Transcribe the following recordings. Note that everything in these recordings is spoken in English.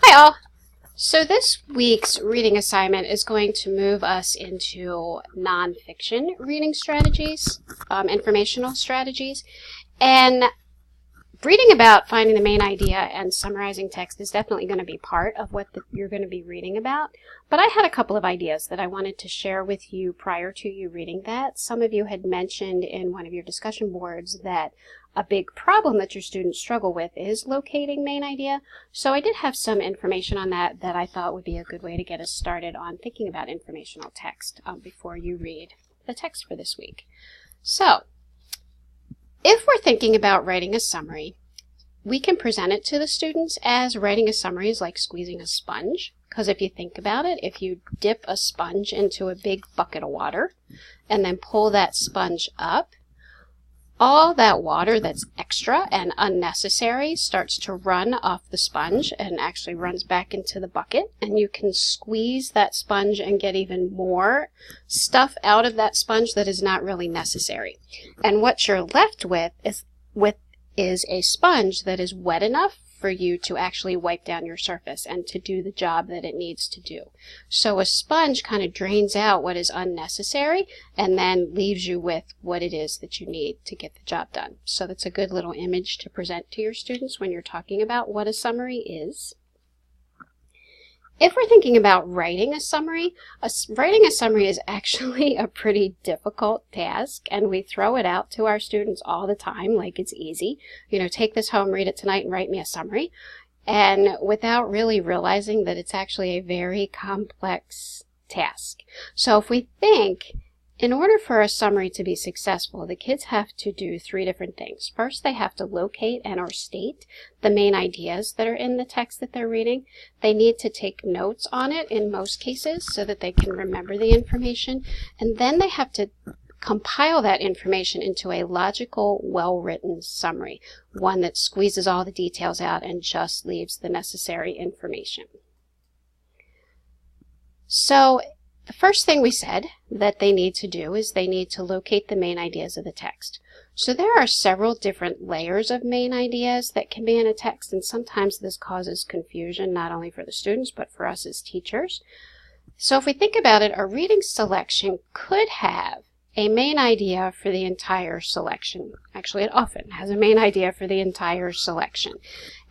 Hi all! So this week's reading assignment is going to move us into nonfiction reading strategies, informational strategies, and reading about finding the main idea and summarizing text is definitely going to be part of what you're going to be reading about. But I had a couple of ideas that I wanted to share with you prior to you reading that. Some of you had mentioned in one of your discussion boards that a big problem that your students struggle with is locating main idea. So I did have some information on that I thought would be a good way to get us started on thinking about informational text before you read the text for this week. So, if we're thinking about writing a summary, we can present it to the students as writing a summary is like squeezing a sponge. Because if you think about it, if you dip a sponge into a big bucket of water and then pull that sponge up, all that water that's extra and unnecessary starts to run off the sponge and actually runs back into the bucket, and you can squeeze that sponge and get even more stuff out of that sponge that is not really necessary. And what you're left with is a sponge that is wet enough for you to actually wipe down your surface and to do the job that it needs to do. So a sponge kind of drains out what is unnecessary and then leaves you with what it is that you need to get the job done. So that's a good little image to present to your students when you're talking about what a summary is. If we're thinking about writing a summary is actually a pretty difficult task, and we throw it out to our students all the time like it's easy. You know, take this home, read it tonight, and write me a summary. And without really realizing that it's actually a very complex task. So if we think, in order for a summary to be successful, the kids have to do three different things. First, they have to locate and or state the main ideas that are in the text that they're reading. They need to take notes on it in most cases so that they can remember the information. And then they have to compile that information into a logical, well-written summary, one that squeezes all the details out and just leaves the necessary information. So, the first thing we said that they need to do is they need to locate the main ideas of the text. So there are several different layers of main ideas that can be in a text, and sometimes this causes confusion not only for the students but for us as teachers. So if we think about it, a reading selection could have a main idea for the entire selection. Actually, it often has a main idea for the entire selection.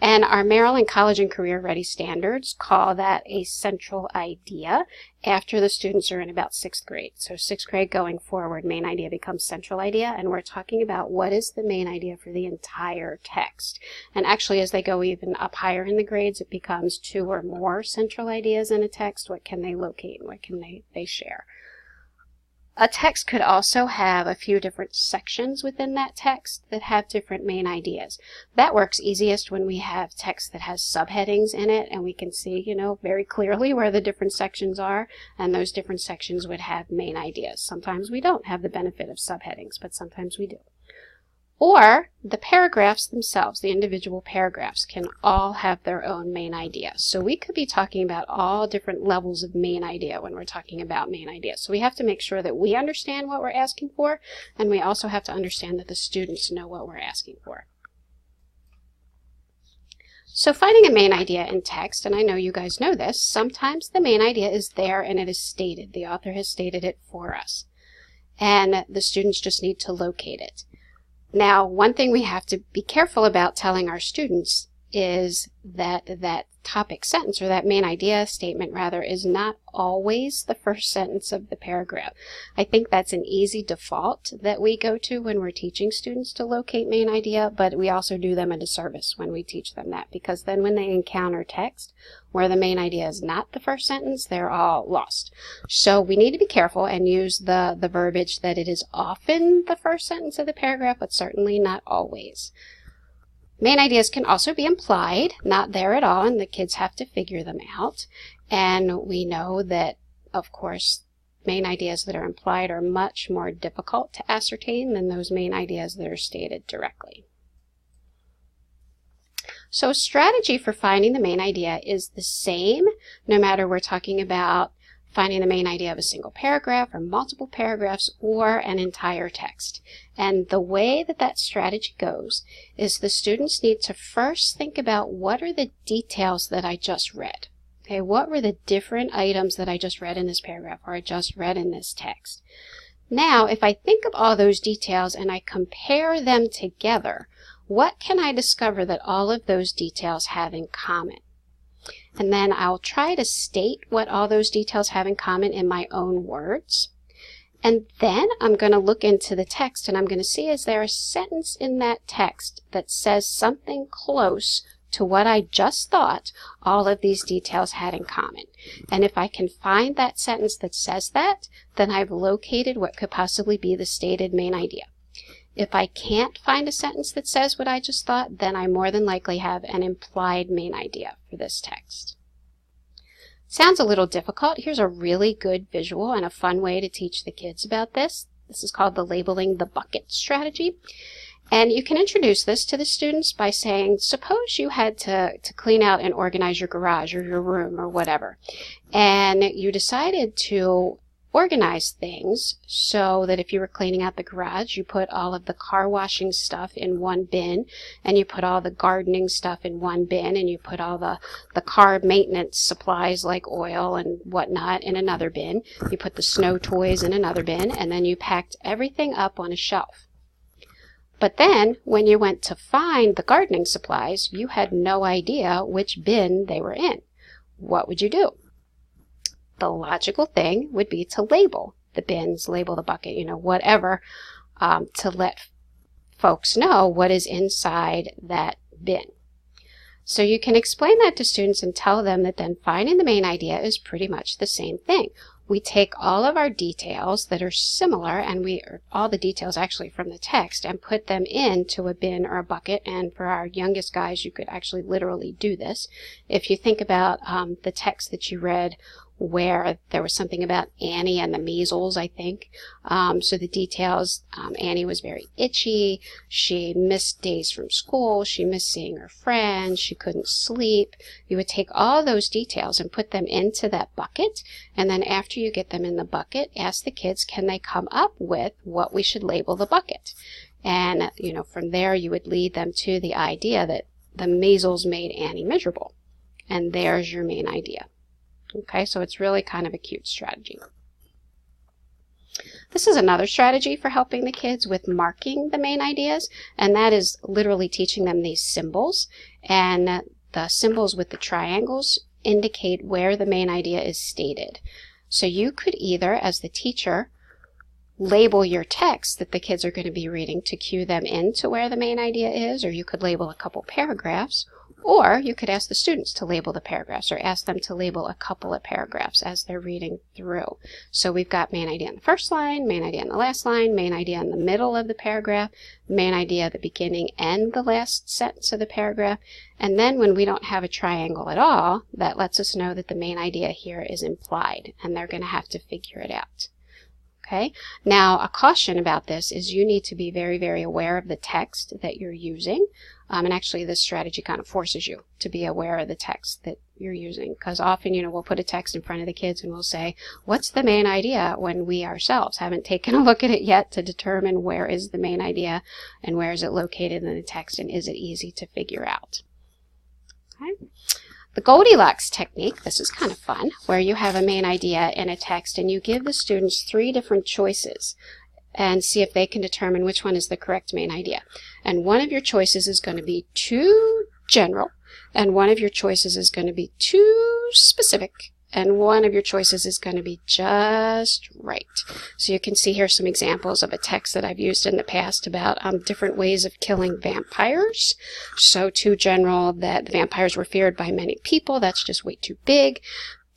And our Maryland College and Career Ready standards call that a central idea after the students are in about 6th grade. So 6th grade going forward, main idea becomes central idea, and we're talking about what is the main idea for the entire text. And actually, as they go even up higher in the grades, it becomes 2 or more central ideas in a text. What can they locate? What can they share? A text could also have a few different sections within that text that have different main ideas. That works easiest when we have text that has subheadings in it and we can see, very clearly where the different sections are, and those different sections would have main ideas. Sometimes we don't have the benefit of subheadings, but sometimes we do. Or the paragraphs themselves, the individual paragraphs, can all have their own main idea. So we could be talking about all different levels of main idea when we're talking about main ideas. So we have to make sure that we understand what we're asking for, and we also have to understand that the students know what we're asking for. So finding a main idea in text, and I know you guys know this, sometimes the main idea is there and it is stated. The author has stated it for us. And the students just need to locate it. Now, one thing we have to be careful about telling our students is that that topic sentence, or that main idea statement rather, is not always the first sentence of the paragraph. I think that's an easy default that we go to when we're teaching students to locate main idea, but we also do them a disservice when we teach them that, because then when they encounter text where the main idea is not the first sentence, they're all lost. So we need to be careful and use the verbiage that it is often the first sentence of the paragraph, but certainly not always. Main ideas can also be implied, not there at all, and the kids have to figure them out. And we know that, of course, main ideas that are implied are much more difficult to ascertain than those main ideas that are stated directly. So a strategy for finding the main idea is the same, no matter we're talking about finding the main idea of a single paragraph or multiple paragraphs or an entire text. And the way that that strategy goes is the students need to first think about what are the details that I just read. Okay, what were the different items that I just read in this paragraph or I just read in this text? Now, if I think of all those details and I compare them together, what can I discover that all of those details have in common? And then I'll try to state what all those details have in common in my own words. And then I'm going to look into the text and I'm going to see, is there a sentence in that text that says something close to what I just thought all of these details had in common? And if I can find that sentence that says that, then I've located what could possibly be the stated main idea. If I can't find a sentence that says what I just thought, then I more than likely have an implied main idea for this text. Sounds a little difficult. Here's a really good visual and a fun way to teach the kids about this. This is called the labeling the bucket strategy. And you can introduce this to the students by saying, suppose you had to clean out and organize your garage or your room or whatever, and you decided to organize things so that if you were cleaning out the garage, you put all of the car washing stuff in one bin, and you put all the gardening stuff in one bin, and you put all the car maintenance supplies like oil and whatnot in another bin. You put the snow toys in another bin, and then you packed everything up on a shelf. But then, when you went to find the gardening supplies, you had no idea which bin they were in. What would you do? The logical thing would be to label the bins, label the bucket, whatever, to let folks know what is inside that bin. So you can explain that to students and tell them that then finding the main idea is pretty much the same thing. We take all of our details that are similar, and all the details actually from the text, and put them into a bin or a bucket. And for our youngest guys, you could actually literally do this. If you think about the text that you read where there was something about Annie and the measles, I think. So the details, Annie was very itchy, she missed days from school, she missed seeing her friends, she couldn't sleep. You would take all those details and put them into that bucket, and then after you get them in the bucket, ask the kids, can they come up with what we should label the bucket? And, from there you would lead them to the idea that the measles made Annie miserable. And there's your main idea. Okay, so it's really kind of a cute strategy. This is another strategy for helping the kids with marking the main ideas, and that is literally teaching them these symbols. And the symbols with the triangles indicate where the main idea is stated. So you could either, as the teacher, label your text that the kids are going to be reading to cue them into where the main idea is, or you could label a couple paragraphs, or you could ask the students to label the paragraphs, or ask them to label a couple of paragraphs as they're reading through. So we've got main idea in the first line, main idea in the last line, main idea in the middle of the paragraph, main idea at the beginning and the last sentence of the paragraph. And then when we don't have a triangle at all, that lets us know that the main idea here is implied, and they're going to have to figure it out. Okay. Now, a caution about this is you need to be very, very aware of the text that you're using. And actually, this strategy kind of forces you to be aware of the text that you're using. Because often, we'll put a text in front of the kids and we'll say, what's the main idea, when we ourselves haven't taken a look at it yet to determine where is the main idea and where is it located in the text and is it easy to figure out. Okay. The Goldilocks technique, this is kind of fun, where you have a main idea in a text and you give the students 3 different choices and see if they can determine which one is the correct main idea. And one of your choices is going to be too general, and one of your choices is going to be too specific, and one of your choices is going to be just right. So you can see here some examples of a text that I've used in the past about different ways of killing vampires. So too general, that the vampires were feared by many people. That's just way too big.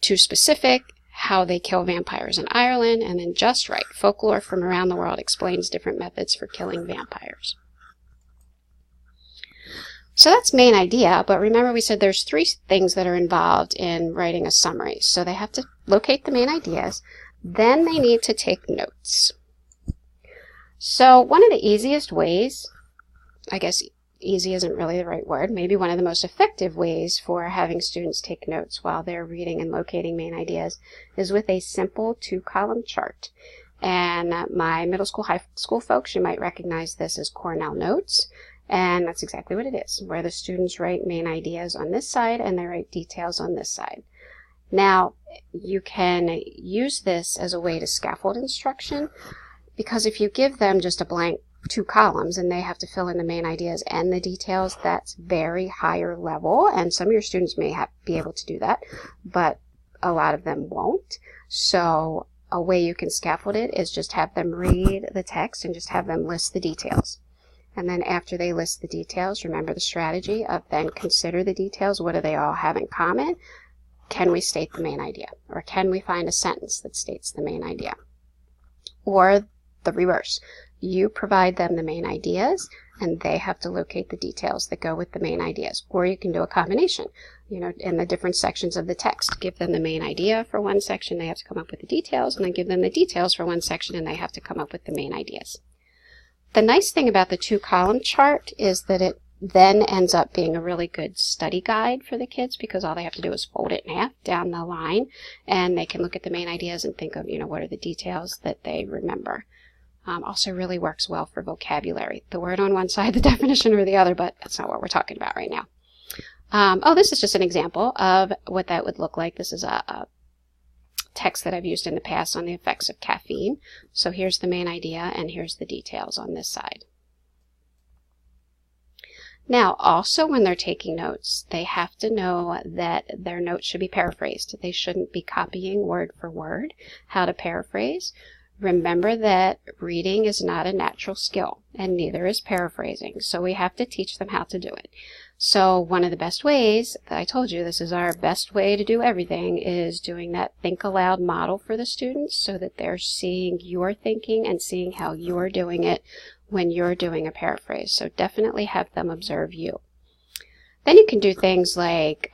Too specific, how they kill vampires in Ireland. And then just right, folklore from around the world explains different methods for killing vampires. So that's main idea, but remember we said there's 3 things that are involved in writing a summary. So they have to locate the main ideas, then they need to take notes. So one of the easiest ways, I guess easy isn't really the right word, maybe one of the most effective ways for having students take notes while they're reading and locating main ideas is with a simple 2-column chart. And my middle school, high school folks, you might recognize this as Cornell Notes. And that's exactly what it is, where the students write main ideas on this side and they write details on this side. Now, you can use this as a way to scaffold instruction, because if you give them just a blank 2 columns and they have to fill in the main ideas and the details, that's very higher level. And some of your students may be able to do that, but a lot of them won't. So a way you can scaffold it is just have them read the text and just have them list the details. And then after they list the details, remember the strategy of then consider the details. What do they all have in common? Can we state the main idea? Or can we find a sentence that states the main idea? Or the reverse. You provide them the main ideas and they have to locate the details that go with the main ideas. Or you can do a combination, in the different sections of the text. Give them the main idea for one section, they have to come up with the details, and then give them the details for one section and they have to come up with the main ideas. The nice thing about the 2-column chart is that it then ends up being a really good study guide for the kids, because all they have to do is fold it in half down the line and they can look at the main ideas and think of, what are the details that they remember. Also really works well for vocabulary. The word on one side, the definition or the other, but that's not what we're talking about right now. This is just an example of what that would look like. This is a text that I've used in the past on the effects of caffeine. So here's the main idea and here's the details on this side. Now, also when they're taking notes, they have to know that their notes should be paraphrased. They shouldn't be copying word for word how to paraphrase. Remember that reading is not a natural skill, and neither is paraphrasing. So we have to teach them how to do it. So one of the best ways, I told you this is our best way to do everything, is doing that think aloud model for the students so that they're seeing your thinking and seeing how you're doing it when you're doing a paraphrase. So definitely have them observe you. Then you can do things like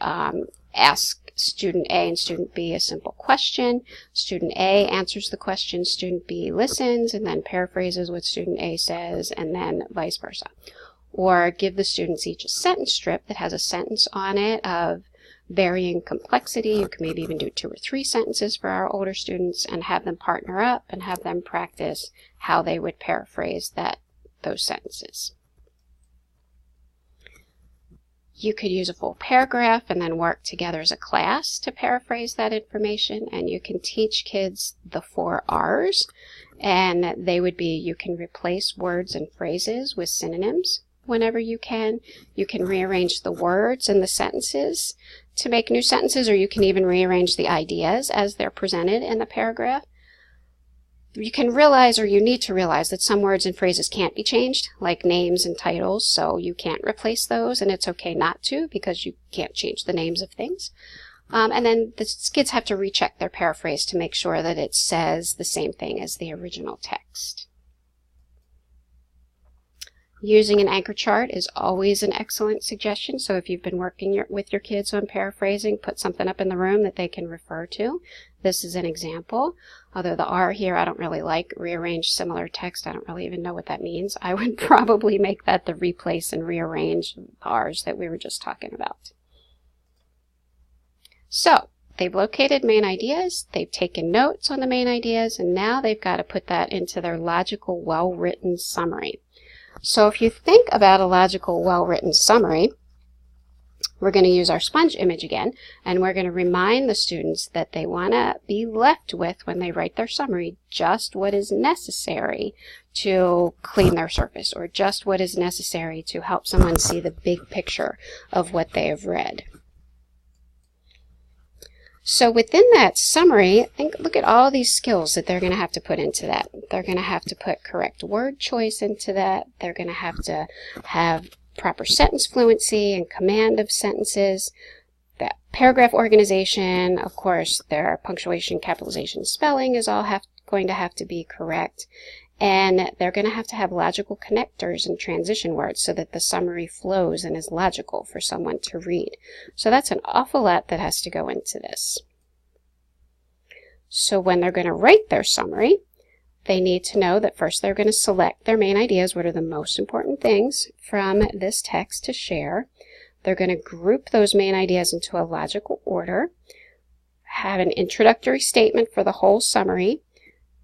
ask student A and student B a simple question. Student A answers the question, student B listens and then paraphrases what student A says, and then vice versa. Or give the students each a sentence strip that has a sentence on it of varying complexity. You can maybe even do 2 or 3 sentences for our older students and have them partner up and have them practice how they would paraphrase those sentences. You could use a full paragraph and then work together as a class to paraphrase that information, and you can teach kids the 4 R's, and they would be: you can replace words and phrases with synonyms whenever you can. You can rearrange the words in the sentences to make new sentences, or you can even rearrange the ideas as they're presented in the paragraph. You can realize, or you need to realize, that some words and phrases can't be changed, like names and titles, so you can't replace those, and it's okay not to, because you can't change the names of things. And then the kids have to recheck their paraphrase to make sure that it says the same thing as the original text. Using an anchor chart is always an excellent suggestion. So if you've been working with your kids on paraphrasing, put something up in the room that they can refer to. This is an example. Although the R here, I don't really like. Rearrange similar text. I don't really even know what that means. I would probably make that the replace and rearrange R's that we were just talking about. So they've located main ideas, they've taken notes on the main ideas, and now they've got to put that into their logical, well-written summary. So if you think about a logical, well-written summary, we're going to use our sponge image again, and we're going to remind the students that they want to be left with, when they write their summary, just what is necessary to clean their surface, or just what is necessary to help someone see the big picture of what they have read. So within that summary, look at all these skills that they're going to have to put into that. They're going to have to put correct word choice into that. They're going to have proper sentence fluency and command of sentences. That paragraph organization, of course, their punctuation, capitalization, spelling is all going to have to be correct. And they're going to have logical connectors and transition words so that the summary flows and is logical for someone to read. So that's an awful lot that has to go into this. So when they're going to write their summary, they need to know that first they're going to select their main ideas, what are the most important things from this text to share. They're going to group those main ideas into a logical order, have an introductory statement for the whole summary,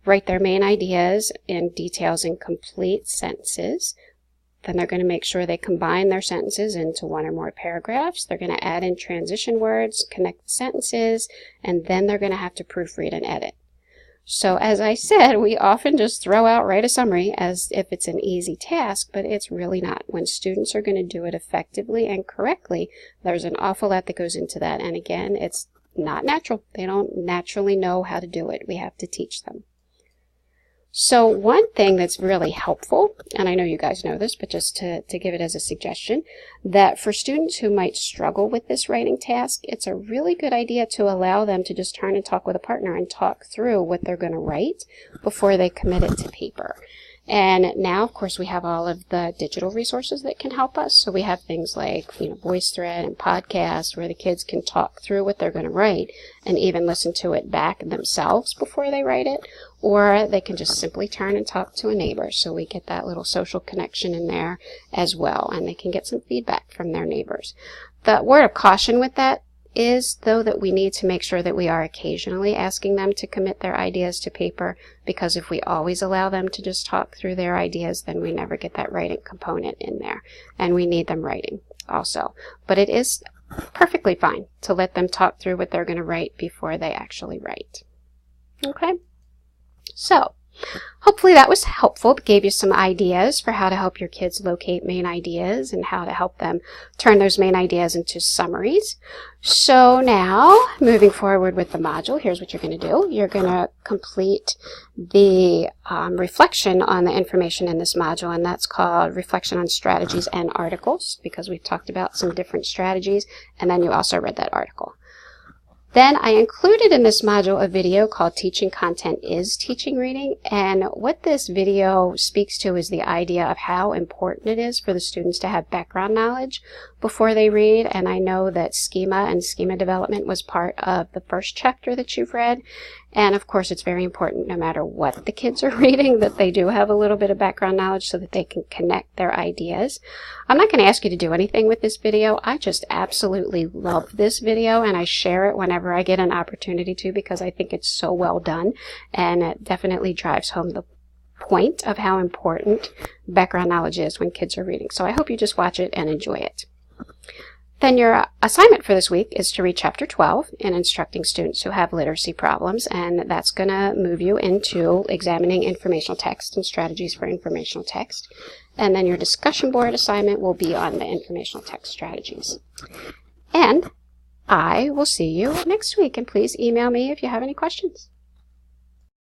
write their main ideas in details in complete sentences. Then they're going to make sure they combine their sentences into one or more paragraphs. They're going to add in transition words, connect the sentences, and then they're going to have to proofread and edit. So as I said, we often just throw out write a summary as if it's an easy task, but it's really not. When students are going to do it effectively and correctly, there's an awful lot that goes into that. And again, it's not natural. They don't naturally know how to do it. We have to teach them. So one thing that's really helpful, and I know you guys know this, but just to give it as a suggestion, that for students who might struggle with this writing task, it's a really good idea to allow them to just turn and talk with a partner and talk through what they're going to write before they commit it to paper. And now, of course, we have all of the digital resources that can help us. So we have things like, VoiceThread and podcasts where the kids can talk through what they're going to write and even listen to it back themselves before they write it. Or they can just simply turn and talk to a neighbor. So we get that little social connection in there as well. And they can get some feedback from their neighbors. The word of caution with that is, though, that we need to make sure that we are occasionally asking them to commit their ideas to paper, because if we always allow them to just talk through their ideas, then we never get that writing component in there. And we need them writing also. But it is perfectly fine to let them talk through what they're going to write before they actually write. Okay? So, hopefully that was helpful. It gave you some ideas for how to help your kids locate main ideas and how to help them turn those main ideas into summaries. So now, moving forward with the module, here's what you're going to do. You're going to complete the reflection on the information in this module, and that's called Reflection on Strategies and Articles, because we've talked about some different strategies, and then you also read that article. Then I included in this module a video called Teaching Content is Teaching Reading, and what this video speaks to is the idea of how important it is for the students to have background knowledge before they read. And I know that schema and schema development was part of the first chapter that you've read, and of course it's very important no matter what the kids are reading that they do have a little bit of background knowledge so that they can connect their ideas. I'm not going to ask you to do anything with this video. I just absolutely love this video, and I share it whenever I get an opportunity to, because I think it's so well done, and it definitely drives home the point of how important background knowledge is when kids are reading. So I hope you just watch it and enjoy it. Then your assignment for this week is to read Chapter 12 in Instructing Students Who Have Literacy Problems, and that's going to move you into examining informational text and strategies for informational text. And then your discussion board assignment will be on the informational text strategies. And I will see you next week, and please email me if you have any questions.